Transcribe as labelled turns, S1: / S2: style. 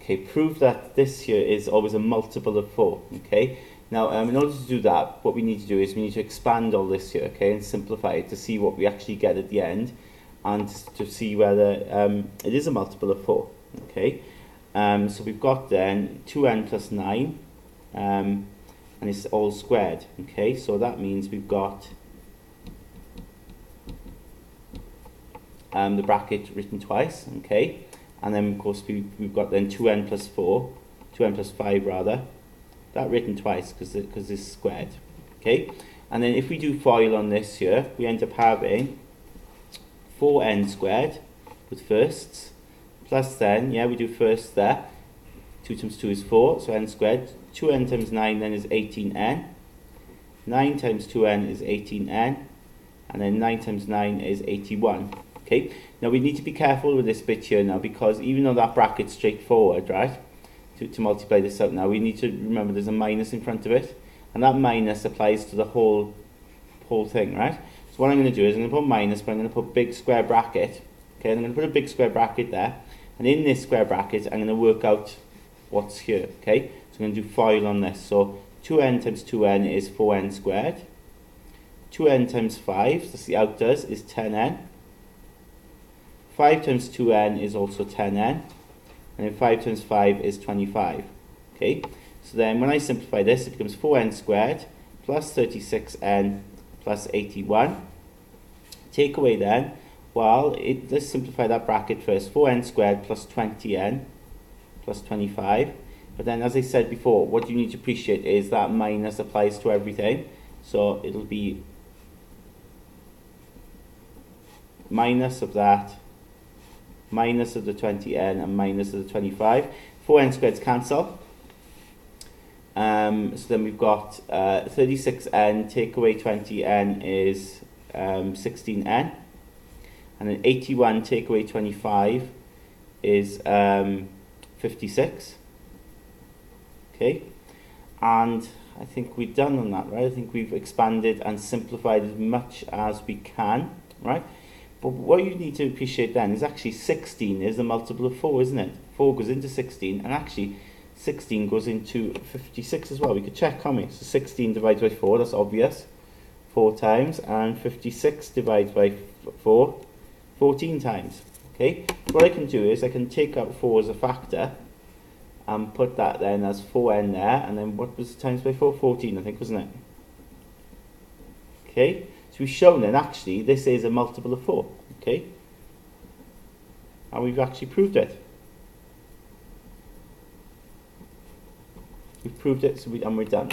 S1: Okay, prove that this here is always a multiple of 4. Okay, now in order to do that, what we need to do is we need to expand all this here, okay, and simplify it to see what we actually get at the end, and to see whether it is a multiple of 4. Okay, so we've got then 2n plus 9, and it's all squared. Okay, so that means we've got the bracket written twice. Okay, and then of course we've got then 2n plus 4, 2n plus 5 rather, that written twice because it's squared. Okay, and then if we do FOIL on this here, we end up having 4n squared with firsts, plus then, yeah, we do first there, 2 times 2 is 4, so n squared, 2n times 9 then is 18n, 9 times 2n is 18n, and then 9 times 9 is 81. Okay, now we need to be careful with this bit here now, because even though that bracket's straightforward, right, to multiply this out now, we need to remember there's a minus in front of it, and that minus applies to the whole thing, right? So what I'm going to do is I'm going to put minus, but I'm going to put big square bracket. Okay, I'm going to put a big square bracket there, and in this square bracket I'm going to work out what's here. Okay, so I'm going to do FOIL on this. So 2n times 2n is 4n squared, 2n times 5, that's the outdoors, is 10n, 5 times 2n is also 10n, and then 5 times 5 is 25. Okay, so then when I simplify this, it becomes 4n squared plus 36n plus 81. Take away then, well, let's simplify that bracket first. 4n squared plus 20n plus 25. But then, as I said before, what you need to appreciate is that minus applies to everything. So it'll be minus of that, minus of the 20n, and minus of the 25. 4n squareds cancel. So then we've got 36n, take away 20n is 16n. And then 81 take away 25 is 56. Okay, and I think we're done on that, right? I think we've expanded and simplified as much as we can, right? But what you need to appreciate then is actually 16 is the multiple of 4, isn't it? 4 goes into 16, and actually 16 goes into 56 as well. We could check, can't we? So 16 divides by 4, that's obvious, 4 times, and 56 divides by 4, 14 times. Okay, what I can do is I can take out 4 as a factor and put that then as 4n there, and then what was times by 4? 14, I think, wasn't it? Okay, so we've shown then actually this is a multiple of 4. Okay, and we've actually proved it. We've proved it, so and we're done.